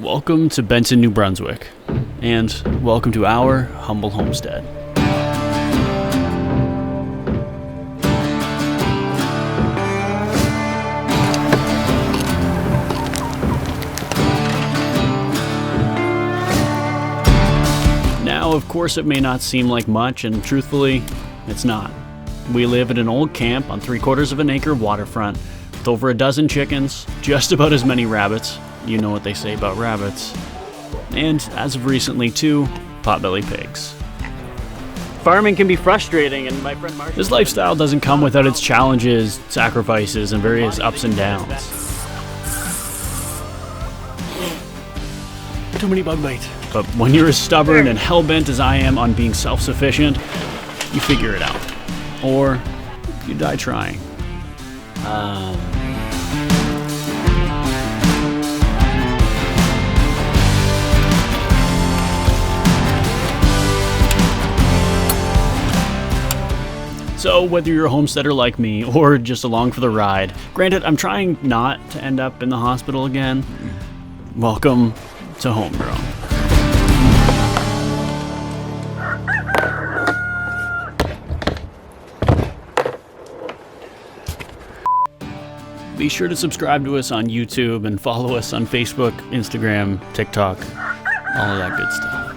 Welcome to Benton, New Brunswick, and welcome to our humble homestead. Now, of course, it may not seem like much, and truthfully, it's not. We live at an old camp on 3/4 of an acre waterfront with over a dozen chickens, just about as many rabbits. You know what they say about rabbits. And, as of recently, 2 potbelly pigs. Farming can be frustrating, and my friend Mark... This lifestyle doesn't come without its challenges, sacrifices, and various ups and downs. Too many bug bites. But when you're as stubborn and hell-bent as I am on being self-sufficient, you figure it out. Or you die trying. So whether you're a homesteader like me or just along for the ride, granted, I'm trying not to end up in the hospital again. Welcome to Homegrown. Be sure to subscribe to us on YouTube and follow us on Facebook, Instagram, TikTok, all of that good stuff.